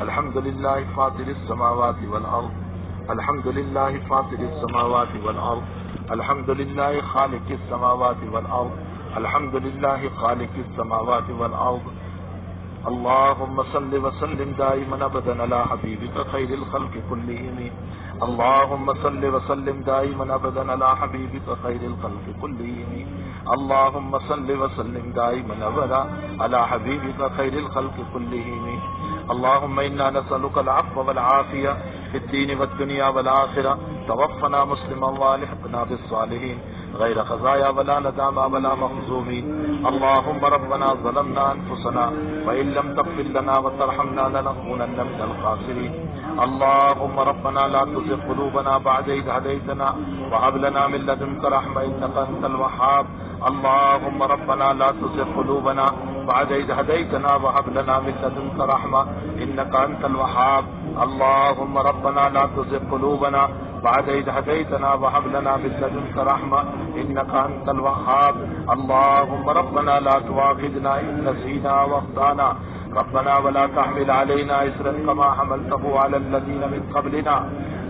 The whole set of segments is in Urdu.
الحمد لله فاطر السماوات والأرض الحمد لله فاطر السماوات والأرض الحمد لله خالق السماوات والأرض الحمد لله خالق السماوات والأرض اللهم صل وسلم دائما ابدا على حبيبك خير الخلق كلهم اللهم صل وسلم دائما ابدا على حبيبك خير الخلق كلهم اللهم صل وسلم دائما ابدا على حبيبك خير الخلق كلهم اللهم انا نسألك العفو والعافية في الدين والدنيا والآخرة توفنا مسلما والحقنا بالصالحين غير خزايا ولا ندامى ولا مخزومين اللهم ربنا ظلمنا أنفسنا وإن لم تغفر لنا وترحمنا لنكونن من الخاسرين اللهم ربنا لا تزغ قلوبنا بعد إذ هديتنا وهب لنا من لدنك رحمة إنك أنت الوهاب اللهم ربنا لا تزغ قلوبنا بعد إذ هديتنا وهب لنا من لدنك رحمة إنك أنت الوهاب اللهم ربنا لا تزغ قلوبنا بعد إذ هديتنا وهب لنا من لدنك رحمة إنك أنت الوهاب اللهم ربنا لا تؤاخذنا إن نسينا وأخطأنا ربنا ولا تحمل علينا إصرا كما حملته على الذين من قبلنا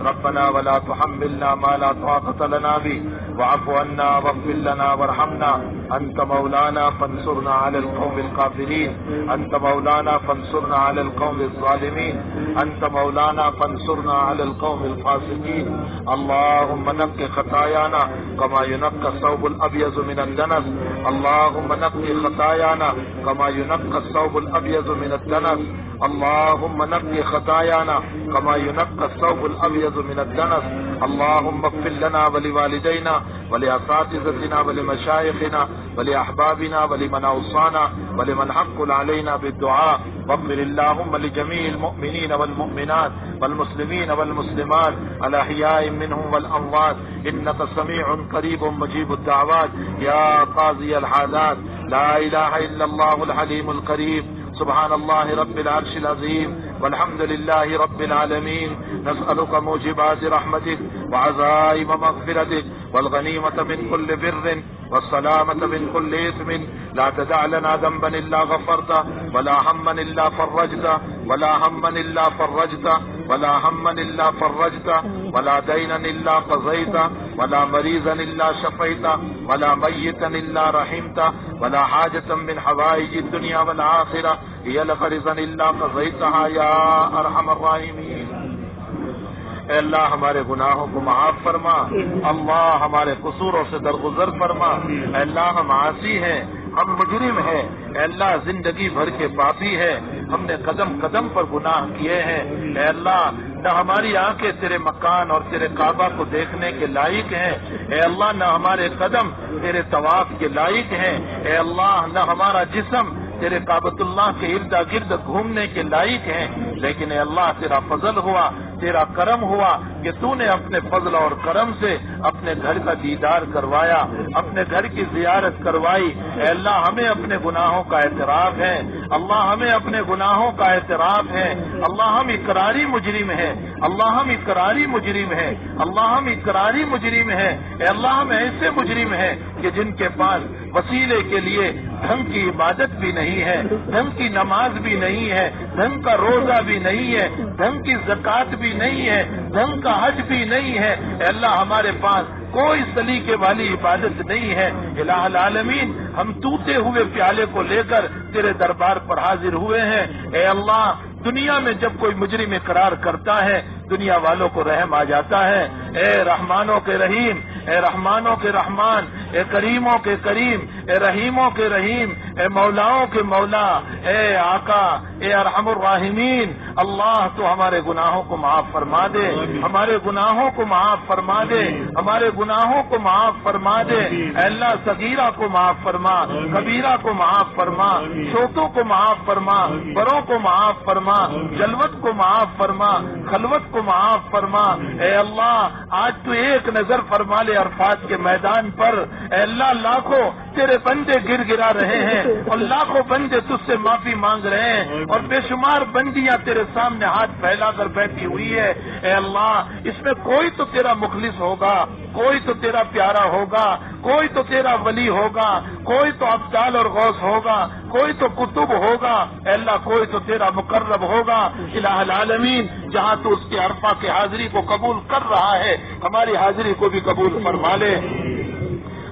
ربنا ولا تحملنا ما لا طاقة لنا به واعف عنا واغفر لنا وارحمنا أنت مولانا فانصرنا على القوم الكافرين أنت مولانا فانصرنا على القوم الظالمين أنت مولانا فانصرنا على القوم الفاسقين اللهم نقِ خطايانا كما ينقى الثوب الأبيض من الدنس اللهم نقِ خطايانا كما ينقى الثوب الأبيض من الدنس اللهم نقِ خطايانا كما ينقى الثوب الأبيض من الدنس اللهم اغفر لنا ولوالدينا ولأساتذتنا ولمشايخنا ولأحبابنا ولمن أوصانا ولمن حق علينا بالدعاء واغفر اللهم لجميع المؤمنين والمؤمنات والمسلمين والمسلمات الأحياء منهم والأموات إنك سميع قريب مجيب الدعوات يا قاضي الحاجات لا إله إلا الله الحليم الكريم سبحان الله رب العرش العظيم والحمد لله رب العالمين نسألك موجبات رحمتك وعزائم مغفرتك والغنيمة من كل بر والسلامة من كل إثم لا تدع لنا ذنبا إلا غفرته ولا هما إلا فرجته ولا هما إلا فرجته ولا هما إلا فرجته ولا دينا إلا قضيته ولا مريضا إلا شفيته ولا ميتا إلا رحمته ولا حاجة من حوائج الدنيا والآخرة هي لك رضا إلا قضيتها يا ارحم الراحمین اے اللہ ہمارے گناہوں کو معاف فرما اللہ ہمارے قصوروں سے درگزر فرما اے اللہ ہم عاصی ہیں ہم مجرم ہیں اے اللہ زندگی بھر کے پاپی ہیں ہم نے قدم قدم پر گناہ کیے ہیں اے اللہ نہ ہماری آنکھیں تیرے مکان اور تیرے کعبہ کو دیکھنے کے لائق ہیں اے اللہ نہ ہمارے قدم تیرے طواف کے لائق ہیں اے اللہ نہ ہمارا جسم تیرے کعبۃ اللہ کے ارد گرد گھومنے کے لائق ہیں لیکن اے اللہ تیرا فضل ہوا تیرا کرم ہوا کہ تو نے اپنے فضل اور کرم سے اپنے گھر کا دیدار کروایا اپنے گھر کی زیارت کروائی اے اللہ ہمیں اپنے گناہوں کا اعتراف ہے اللہ ہمیں اپنے گناہوں کا اعتراف ہے اللہ ہم اقراری مجرم ہیں اللہ ہم اقراری مجرم ہیں اللہ ہم اقراری مجرم ہیں اے اللہ ہم ایسے مجرم ہیں کہ جن کے پاس وسیلے کے لیے ڈھنگ کی عبادت بھی نہیں ہے ڈھنگ کی نماز بھی نہیں ہے ڈھنگ کا روزہ بھی نہیں ہے ڈھنگ کی زکوٰۃ بھی نہیں ہے ڈھنگ کا حج بھی نہیں ہے اے اللہ ہمارے پاس کوئی سلیقے والی عبادت نہیں ہے الہ العالمین ہم ٹوٹے ہوئے پیالے کو لے کر تیرے دربار پر حاضر ہوئے ہیں اے اللہ دنیا میں جب کوئی مجرم اقرار کرتا ہے دنیا والوں کو رحم آ جاتا ہے اے رحمانوں کے رحیم اے رحمانوں کے رحمان اے کریموں کے کریم اے رحیموں کے رحیم اے مولاؤں کے مولا اے آقا اے ارحم الراحمین اللہ تو ہمارے گناہوں کو معاف فرما دے ہمارے گناہوں کو معاف فرما دے ہمارے گناہوں کو معاف فرما دے اے اللہ صغیرہ کو معاف فرما کبیرہ کو معاف فرما چھوٹوں کو معاف فرما بڑوں کو معاف فرما جلوت کو معاف فرما خلوت کو معاف فرما اے اللہ آج تو ایک نظر فرما لے عرفات کے میدان پر اے اللہ لاکھوں تیرے بندے گر گرا رہے ہیں اور لاکھوں بندے تجھ سے معافی مانگ رہے ہیں اور بے شمار بندیاں تیرے سامنے ہاتھ پھیلا کر بیٹھی ہوئی ہے اے اللہ اس میں کوئی تو تیرا مخلص ہوگا کوئی تو تیرا پیارا ہوگا کوئی تو تیرا ولی ہوگا کوئی تو ابدال اور غوث ہوگا کوئی تو کتب ہوگا اللہ، کوئی تو تیرا مقرب ہوگا الہ العالمین. جہاں تو اس کے عرفہ کی حاضری کو قبول کر رہا ہے ہماری حاضری کو بھی قبول فرما لے.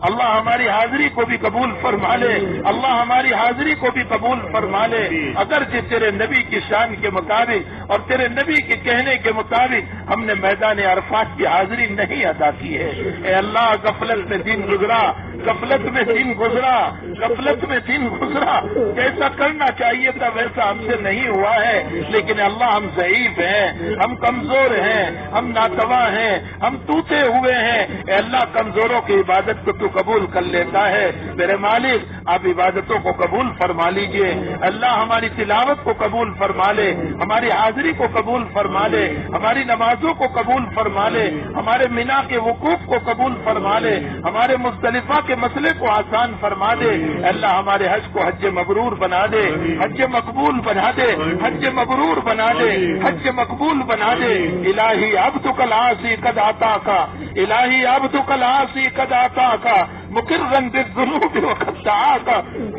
اللہ ہماری حاضری کو بھی قبول فرما لے. اللہ ہماری حاضری کو بھی قبول فرما لے. اگرچہ تیرے نبی کی شان کے مطابق اور تیرے نبی کے کہنے کے مطابق ہم نے میدان عرفات کی حاضری نہیں ادا کی ہے. اے اللہ غفلت میں دن گزرا، غفلت میں دن گزرا، غفلت میں دن گزرا. جیسا کرنا چاہیے تھا ویسا ہم سے نہیں ہوا ہے. لیکن اللہ ہم ضعیف ہیں، ہم کمزور ہیں، ہم ناتواں ہیں، ہم ٹوٹے ہوئے ہیں. اے اللہ کمزوروں کی عبادت کو تو قبول کر لیتا ہے. میرے مالک آپ عبادتوں کو قبول فرما لیجئے. اللہ ہماری تلاوت کو قبول فرما لے، ہماری حاضری کو قبول فرما لے، ہماری نمازوں کو قبول فرما لے، ہمارے مینا کے وقوف کو قبول فرما لے، ہمارے مزدلفہ کے مسئلے کو آسان فرما دے. اللہ ہمارے حج کو حج مبرور بنا دے، حج مقبول بنا دے، حج مبرور بنا دے، حج مقبول بنا دے. الہی عبدک العاصی قد عطاک، الہی عبدک العاصی قد عطاک مقرن بالذنوب وقد دعاک.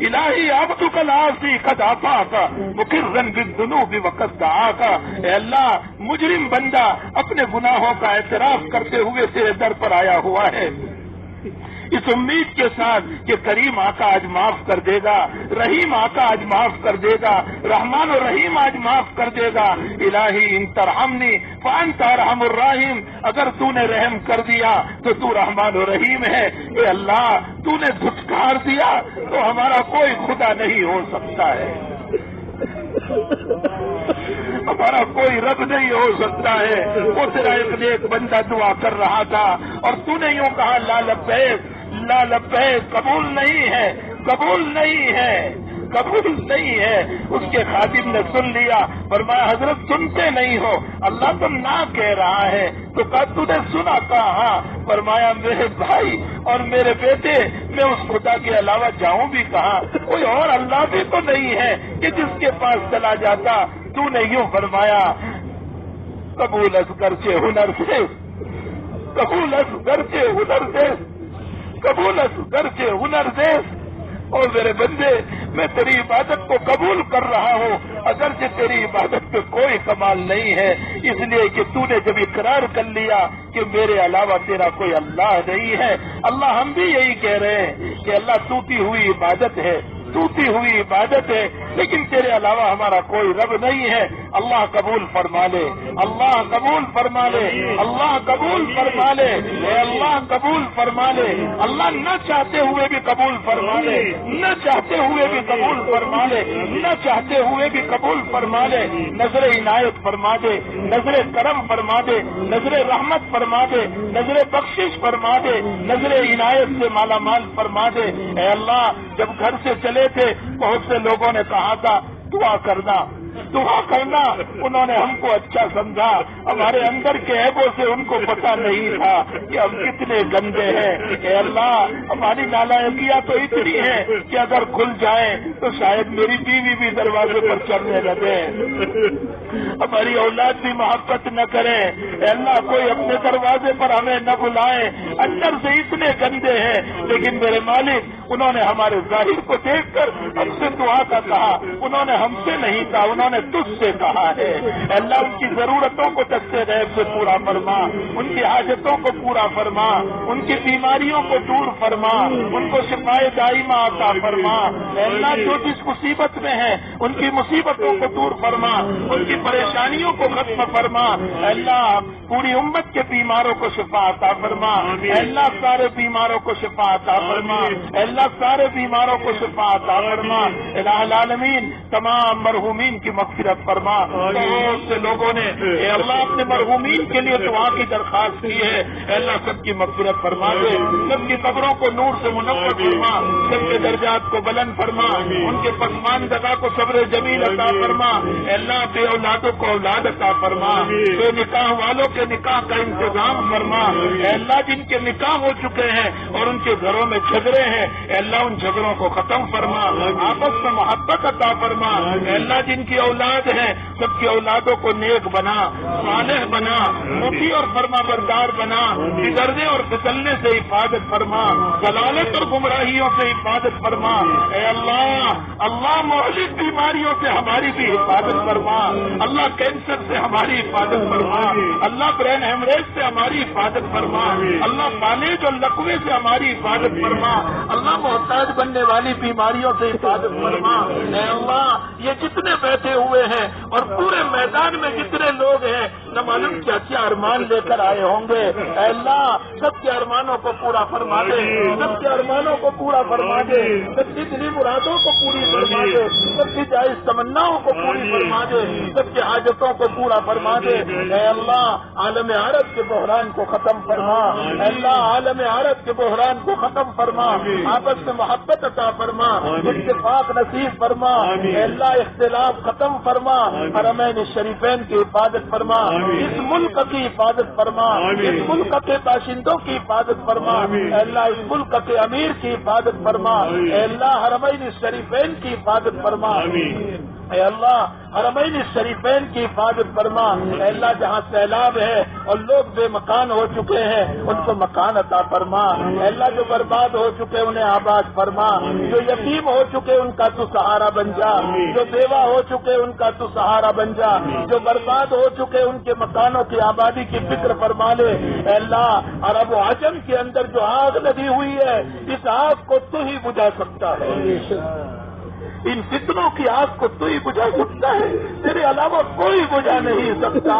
الہی عبدک العاصی قد عطاک مقرن بالذنوب وقد دعاک. اے اللہ مجرم بندہ اپنے گناہوں کا اعتراف کرتے ہوئے تیرے در پر آیا ہوا ہے، اس امید کے ساتھ کہ کریم آقا آج معاف کر دے گا، رحیم آقا آج معاف کر دے گا، رحمان و رحیم آج معاف کر دے گا. الہی ان ترحمنی فانت ارحم الراحم. اگر تو نے رحم کر دیا تو تو رحمان و رحیم ہے. اے اللہ تو نے دھتکار دیا تو ہمارا کوئی خدا نہیں ہو سکتا ہے، ہمارا کوئی رب نہیں ہو سکتا ہے. وہ تیرا ایک نیک بندہ دعا کر رہا تھا اور تو نے یوں کہا لا لبیک لا لبیک، قبول نہیں ہے، قبول نہیں ہے، قبول نہیں ہے. اس کے خادم نے سن لیا، فرمایا حضرت سنتے نہیں ہو، اللہ تم نہ کہہ رہا ہے. تو کہا تو نے سنا؟ کہا. فرمایا میرے بھائی اور میرے بیٹے میں اس خدا کے علاوہ جاؤں بھی کہاں؟ کوئی اور اللہ بھی تو نہیں ہے کہ جس کے پاس چلا جاتا. تو نے یوں فرمایا قبول از گرچہ ہنر سے، قبول از گرچہ ہنر سے، قبول از گرچہ ہنر سے. اور میرے بندے میں تیری عبادت کو قبول کر رہا ہوں اگرچہ تیری عبادت پہ کوئی کمال نہیں ہے، اس لیے کہ تو نے جب اقرار کر لیا کہ میرے علاوہ تیرا کوئی اللہ نہیں ہے. اللہ ہم بھی یہی کہہ رہے ہیں کہ اللہ ٹوٹی ہوئی عبادت ہے، ٹوٹی ہوئی عبادت ہے، لیکن تیرے علاوہ ہمارا کوئی رب نہیں ہے. اللہ قبول فرما لے، اللہ قبول فرما لے، اللہ قبول فرما لے. اے اللہ قبول فرما لے. اللہ نہ چاہتے ہوئے بھی قبول فرما لے، نہ چاہتے ہوئے بھی قبول فرما لے، نہ چاہتے ہوئے بھی قبول فرما لے. نظر عنایت فرما دے، نظر کرم فرما دے، نظر رحمت فرما دے، نظر بخشش فرما دے، نظر عنایت سے مالا مال فرما دے. اے اللہ جب گھر سے چلے تھے بہت سے لوگوں نے کہا تھا دعا کرنا، دعا کرنا. انہوں نے ہم کو اچھا سمجھا، ہمارے اندر کے عیبوں سے ان کو پتہ نہیں تھا کہ ہم کتنے گندے ہیں. اے اللہ ہماری نالائقیاں تو اتنی ہے کہ اگر کھل جائیں تو شاید میری بیوی بھی دروازے پر چڑھنے لگے، ہماری اولاد بھی محبت نہ کرے. اے اللہ کوئی اپنے دروازے پر ہمیں نہ بلائے، اندر سے اتنے گندے ہیں. لیکن میرے مالک انہوں نے ہمارے ظاہر کو دیکھ کر ہم سے دعا کا کہا، انہوں نے ہم سے نہیں کہا، انہوں نے تجھ سے کہا ہے. اللہ ان کی ضرورتوں کو دست غیب سے پورا فرما، ان کی حاجتوں کو پورا فرما، ان کی بیماریوں کو دور فرما، ان کو شفائے دائمہ عطا فرما. اللہ جو جس مصیبت میں ہے ان کی مصیبتوں کو دور فرما، ان کی پریشانیوں کو ختم فرما. اللہ پوری امت کے بیماروں کو شفا عطا فرما. اللہ سارے بیماروں کو شفا عطا فرما. اللہ سارے بیماروں کو شفا عطا فرما. الہ العالمین تمام مرحومین کی مغفرت فرما. بہت سے لوگوں نے اے اللہ اپنے مرحومین کے لیے دعا کی درخواست کی ہے. اے اللہ سب کی مغفرت فرما دے، سب کی قبروں کو نور سے منور فرما، سب کے درجات کو بلند فرما، ان کے پسماندگاہ کو صبر جمیل عطا فرما. اے اللہ بے اولادوں کو اولاد عطا فرما، بے نکاح والوں کے نکاح کا انتظام فرما. اے اللہ جن کے نکاح ہو چکے ہیں اور ان کے گھروں میں جھگڑے ہیں اے اللہ ان جھگڑوں کو ختم فرما، آپس میں محبت عطا فرما، اے اللہ جن کی اولاد ہے سب کی اولادوں کو نیک بنا، صالح بنا، مطیع اور فرما بردار بنا، بگڑنے اور پھسلنے سے حفاظت فرما، ضلالت اور گمراہیوں سے حفاظت فرما، اے اللہ مہلک بیماریوں سے ہماری بھی حفاظت فرما، اللہ کینسر سے ہماری حفاظت فرما، اللہ برین ہیمریج سے ہماری حفاظت فرما، اللہ فالج اور لقوے سے ہماری حفاظت فرما، اللہ محتاج بننے والی بیماریوں سے حفاظت فرما، اے اللہ یہ جتنے بیٹھے ہوئے ہیں اور پورے میدان میں جتنے لوگ ہیں نہ معلوم کیا کیا ارمان لے کر آئے ہوں گے، اے اللہ سب کے ارمانوں کو پورا فرما دے، سب کے ارمانوں کو پورا فرما دے، سب کی دلی مرادوں کو پوری فرما دے، سب کی جائز تمناؤں کو پوری فرما دے، سب کی حاجتوں کو پورا فرما دے، اے اللہ عالم عرب کے بحران کو ختم فرما، اے اللہ عالم عرب کے بحران کو ختم فرما، آپس میں محبت عطا فرما، اتفاق نصیب فرما، اے اللہ اختلاف ختم فرما، حرمین شریفین کی حفاظت فرما، اس ملک کی حفاظت فرما، اس ملک کے باشندوں کی حفاظت فرما، اے اللہ اس ملک کے امیر کی حفاظت فرما، اے اللہ حرمین شریفین کی حفاظت فرما، اے اللہ حرمین شریفین کی حفاظت فرما، اے اللہ جہاں سیلاب ہے اور لوگ بے مکان ہو چکے ہیں ان کو مکان عطا فرما، اے اللہ جو برباد ہو چکے انہیں آباد فرما، جو یتیم ہو چکے ان کا تو سہارا بن جا، جو بیوہ ہو چکے ان کا تو سہارا بن جا، جو برباد ہو چکے ان کے مکانوں کی آبادی کی فکر فرما لے، اے اللہ عرب و عجم کے اندر جو آگ لگی ہوئی ہے اس آگ کو تو ہی بجھا سکتا ہے، ان فتنوں کی آگ کو تو ہی بجھا سکتا ہے، تیرے علاوہ کوئی بجھا نہیں سکتا،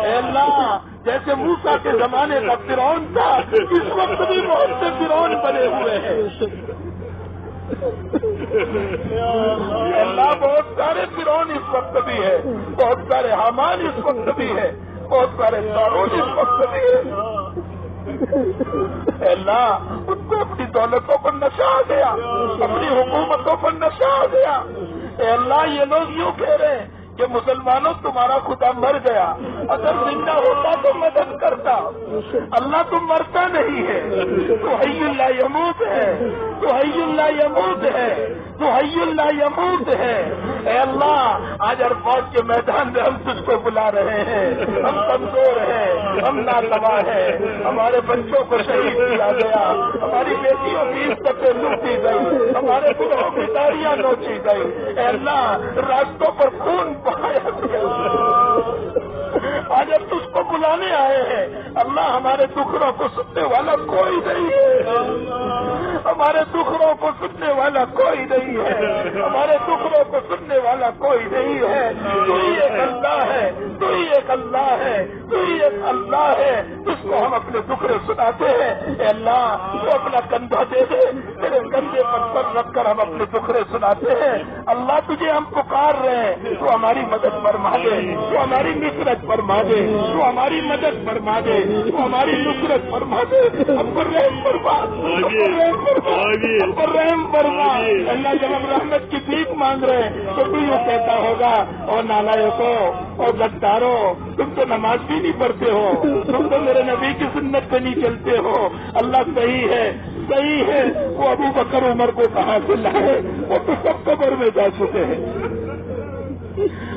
اے اللہ جیسے موسیٰ کے زمانے کا فرعون تھا اس وقت بھی بہت سے فرعون بنے ہوئے ہیں، اللہ بہت سارے فرعون اس وقت بھی ہے، بہت سارے حامان اس وقت بھی ہے، بہت سارے قارون اس وقت بھی ہے، اللہ ان کو اپنی دولتوں پر نشہ آ گیا، اپنی حکومتوں پر نشہ آ گیا، اے اللہ یہ لوگ یوں کہہ رہے ہیں کہ مسلمانوں تمہارا خدا مر گیا، اگر زندہ ہوتا تو مدد کرتا، اللہ تو مرتا نہیں ہے، تو حی لا یموت ہے، تو حی لا یموت ہے، تو حی لا یموت ہے، اے اللہ آج عرفات کے میدان میں ہم تجھ کو بلا رہے ہیں، ہم کمزور ہیں، ہم ناتواں ہیں، ہمارے بچوں کو شہید کیا گیا، ہماری بیٹیوں کی عزتیں لوٹی گئی، ہمارے گناہوں کی داڑیاں نوچی گئی، اے اللہ راستوں پر خون بہایا گیا، آج ہم تجھ کو بلانے آئے ہیں، اللہ ہمارے دکھڑوں کو سننے والا کوئی نہیں ہے، ہمارے دکھڑوں کو سننے والا کوئی نہیں ہے، ہمارے دکھڑوں کو سننے والا کوئی نہیں ہے، تو ہی ایک اللہ ہے، تو ہی ایک اللہ ہے، تو ہی ایک اللہ ہے، اس کو ہم اپنے دکھڑے سناتے ہیں، اے اللہ تو اپنا کندھا دے دے، تیرے کندھے پر سر رکھ کر ہم اپنے دکھڑے سناتے ہیں، اللہ تجھے ہم پکار رہے ہیں، تو ہماری مدد فرما دے، تو ہماری نصرت فرما دے، تو ہماری مدد فرما دے، تو ہماری نصرت فرما دے، ہم پر رحم فرما، ہم پر رحم فرما، ہم پر رحم فرما، اللہ جب ہم رحمت کی بھیک مانگ رہے ہیں تو کوئی یہ کہتا ہوگا اور نالائقوں اور غداروں تم تو نماز بھی نہیں پڑھتے ہو، تم تو میرے نبی کی سنت پہ نہیں چلتے ہو، اللہ صحیح ہے، صحیح ہے، وہ ابو بکر عمر کو کہاں سے لائے، وہ تو سب قبر میں جا چکے ہیں،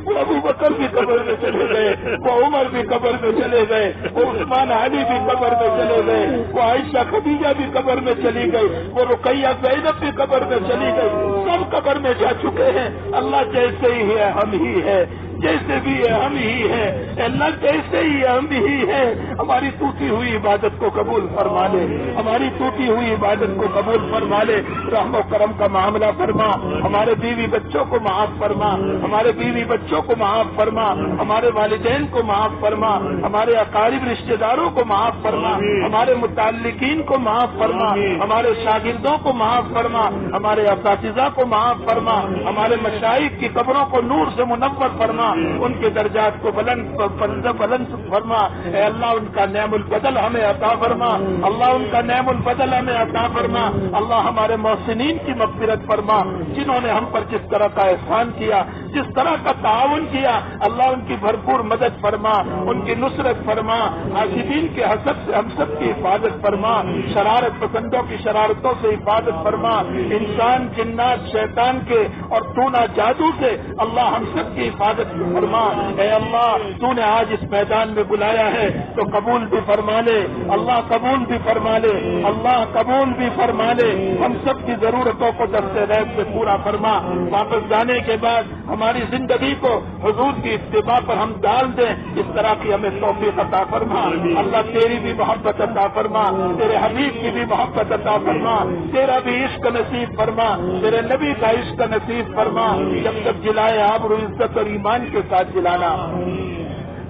وہ ابو بکر بھی قبر میں چلے گئے، وہ عمر بھی قبر میں چلے گئے، وہ عثمان علی بھی قبر میں چلے گئے، وہ عائشہ خدیجہ بھی قبر میں چلی گئی، وہ رقیہ زینب بھی قبر میں چلی گئی، سب قبر میں جا چکے ہیں، اللہ جیسے ہی ہے ہم ہی ہے، جیسے بھی ہے ہم ہی ہے، اللہ جیسے ہی ہم ہی ہے، ہماری ٹوٹی ہوئی عبادت کو قبول فرما لے، ہماری ٹوٹی ہوئی عبادت کو قبول فرما لے، رحم و کرم کا معاملہ فرما، ہمارے بیوی بچوں کو معاف فرما، ہمارے بیوی بچوں کو معاف فرما، ہمارے والدین کو معاف فرما، ہمارے اقارب رشتہ داروں کو معاف فرما، ہمارے متعلقین کو معاف فرما، ہمارے شاگردوں کو معاف فرما، ہمارے اساتذہ کو معاف فرما، ہمارے مشائخ کی قبروں کو نور سے منور فرما، فرما، ان کے درجات کو بلند فرما، اے اللہ ان کا نعم البدل ہمیں عطا فرما، اللہ ان کا نعم البدل ہمیں عطا فرما، اللہ ہمارے محسنین کی مغفرت فرما، جنہوں نے ہم پر جس طرح کا احسان کیا، جس طرح کا تعاون کیا، اللہ ان کی بھرپور مدد فرما، ان کی نصرت فرما، حاسدین کے حسد سے ہم سب کی حفاظت فرما، شرارت پسندوں کی شرارتوں سے حفاظت فرما، انسان جنات شیطان کے اور ٹونا جادو سے اللہ ہم سب کی حفاظت فرما۔ اے اللہ تو نے آج اس میدان میں بلایا ہے تو قبول بھی فرما لے، اللہ قبول بھی فرما لے، اللہ قبول بھی فرما لے، ہم سب کی ضرورتوں کو دست غیب سے پورا فرما، واپس جانے کے بعد ہماری زندگی کو حضور کی اتباع پر ہم ڈال دیں، اس طرح کی ہمیں توفیق عطا فرما، اللہ تیری بھی محبت عطا فرما، تیرے حبیب کی بھی محبت عطا فرما، تیرا بھی عشق نصیب فرما، تیرے نبی کا عشق نصیب فرما، جب تک جلائے آبرو عزت اور ایمان کے ساتھ جلانا،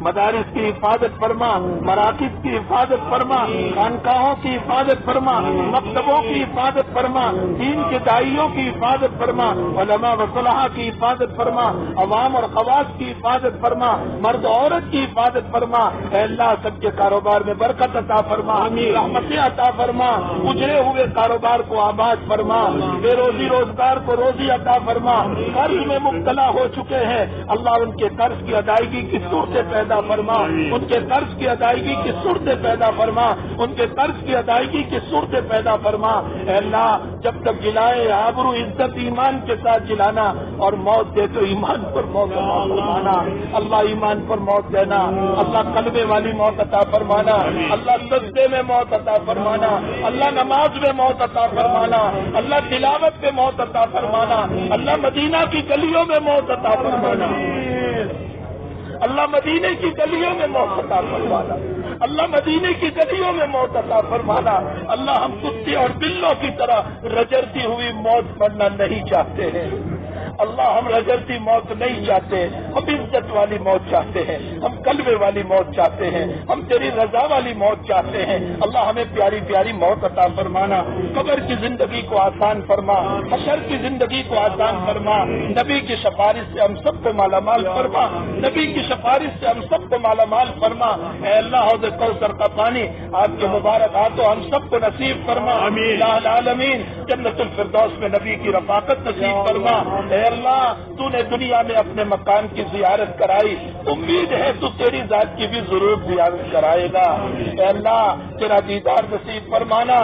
مدارس کی حفاظت فرما، مراکز کی حفاظت فرما، خانقاہوں کی حفاظت فرما، مکتبوں کی حفاظت فرما، دین کے داعیوں کی حفاظت فرما، علماء و صلحاء کی حفاظت فرما، عوام اور خواص کی حفاظت فرما، مرد عورت کی حفاظت فرما، اے اللہ سب کے کاروبار میں برکت عطا فرما، رحمتیں عطا فرما، اجڑے ہوئے کاروبار کو آباد فرما، بے روزی روزگار کو روزی عطا فرما، قرض میں مبتلا ہو چکے ہیں اللہ ان کے قرض کی ادائیگی کی صورتیں پیدا فرما، ان کے قرض کی ادائیگی کی صورتیں پیدا فرما، ان کے قرض کی ادائیگی کی صورتیں پیدا فرما، اے اللہ جب تک جلائے آبرو عزت ایمان کے ساتھ جلانا، اور موت دے تو ایمان پر موت عطا فرمانا، اللہ ایمان پر موت دینا، اللہ قلبے والی موت عطا فرمانا، اللہ سجدے میں موت عطا فرمانا، اللہ نماز میں موت عطا فرمانا، اللہ تلاوت میں موت عطا فرمانا، اللہ مدینہ کی گلیوں میں موت عطا فرمانا، اللہ مدینے کی گلیوں میں موت عطا فرمانا، اللہ مدینے کی گلیوں میں موت عطا فرمانا، اللہ ہم کتے اور بلوں کی طرح رجڑتی ہوئی موت مرنا نہیں چاہتے ہیں، اللہ ہم رجڑتی موت نہیں چاہتے، ہم عزت والی موت چاہتے ہیں، ہم قلبے والی موت چاہتے ہیں، ہم تیری رضا والی موت چاہتے ہیں، اللہ ہمیں پیاری پیاری موت عطا فرمانا، قبر کی زندگی کو آسان فرما، حشر کی زندگی کو آسان فرما، نبی کی سفارش سے ہم سب کو مالا مال فرما، نبی کی سفارش سے ہم سب کو مالا مال فرما، اے اللہ حوض کوثر کا پانی آپ کے مبارک ہاتھوں ہم سب کو نصیب فرما، الہ العالمین جنت الفردوس میں نبی کی رفاقت نصیب فرما، اے اللہ تو نے دنیا میں اپنے مکان کی زیارت کرائی، امید ہے تو تیری ذات کی بھی ضرور زیارت کرائے گا، اے اللہ تیرا دیدار نصیب فرمانا،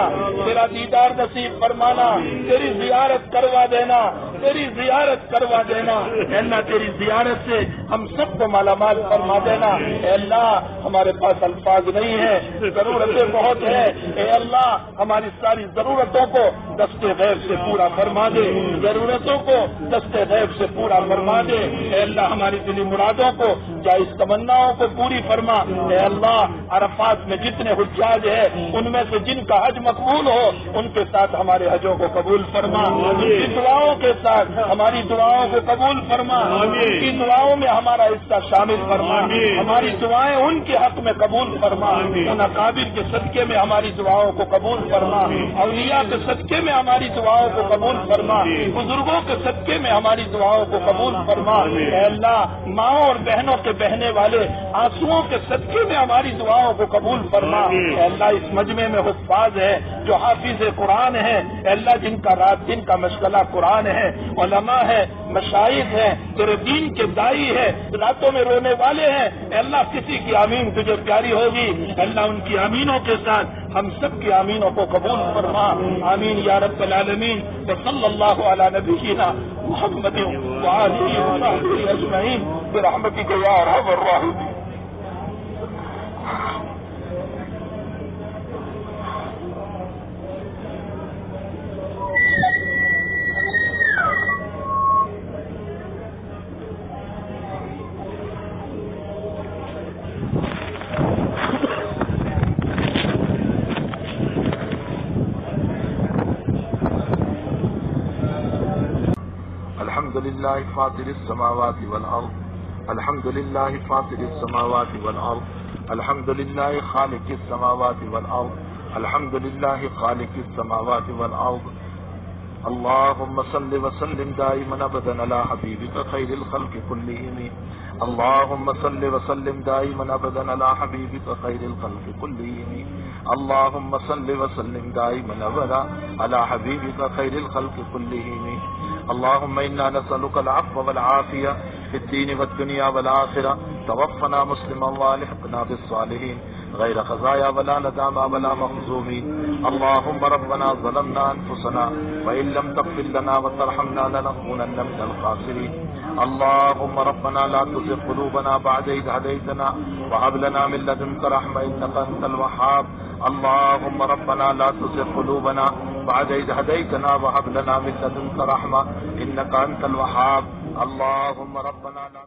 تیرا دیدار نصیب فرمانا، تیری زیارت کروا دینا، تیری زیارت کروا دینا، اے اللہ تیری زیارت سے ہم سب کو مالا مال فرما دینا، اے اللہ ہمارے پاس الفاظ نہیں ہے، ضرورتیں بہت ہیں، اے اللہ ہماری ساری ضرورتوں کو دست غیب سے پورا فرما دے، ضرورتوں کو دست غیب سے پورا فرما دے، اے اللہ ہماری دلی مرادوں کو جائز تمناؤں کو پوری فرما، اے اللہ عرفات میں جتنے حجاج ہیں ان میں سے جن کا حج مقبول ہو ان کے ساتھ ہمارے حجوں کو قبول فرما، ان کی دعاؤں کے ساتھ ہماری دعاؤں کو قبول فرما، ان کی دعاؤں میں ہمارا حصہ شامل فرما، ہماری دعائیں ان کے حق میں قبول فرما، ان اکابر کے صدقے میں ہماری دعاؤں کو قبول فرما، اولیاء کے صدقے میں ہماری دعاؤں کو قبول فرما، بزرگوں کے صدقے میں ہماری دعاؤں کو قبول فرما، اے اللہ ماؤں اور بہنوں کے بہنے والے آنسوؤں کے صدقے میں ہماری دعاؤں کو قبول فرما، اے اللہ اس مجمع میں حفاظ ہے جو حافظ قرآن ہے، اے اللہ جن کا رات دن کا مشغلہ قرآن ہے، علماء ہے، مشائخ ہے، تیرے دین کے دائی ہے، راتوں میں رونے والے ہیں، اے اللہ کسی کی آمین تجھے پیاری ہوگی، اے اللہ ان کی آمینوں کے ساتھ ہم سب کی آمینوں کو قبول فرما، آمین یا رب العالمین، صلی اللہ علی نبینا محمد وآلہ وصحبہ اجمعین برحمتک یا ارحم الراحمین۔ الحمد لله فاطر السماوات والأرض، الحمد لله فاطر السماوات والأرض، الحمد لله خالق السماوات والأرض، الحمد لله خالق السماوات والأرض، اللهم صل وسلم دائما ابدا على حبيبك خير الخلق كلهم اللهم صل وسلم دائما ابدا على حبيبك خير الخلق كلهم اللهم صل وسلم دائما ابدا على حبيبك خير الخلق كلهم اللهم انا نسألك العفو والعافية في الدين والدنيا والآخرة توفنا مسلما والحقنا بالصالحين غير خزايا ولا ندامى ولا مخزومين اللهم ربنا ظلمنا أنفسنا وإن لم تغفر لنا وترحمنا لنكونن من الخاسرين اللهم ربنا لا تزغ قلوبنا بعد إذ هديتنا وهب لنا من لدنك رحمة إنك أنت الوهاب اللهم ربنا لا تزغ قلوبنا بعد إذ هديتنا وهب لنا من لدنك رحمة إنك أنت الوهاب اللهم ربنا لا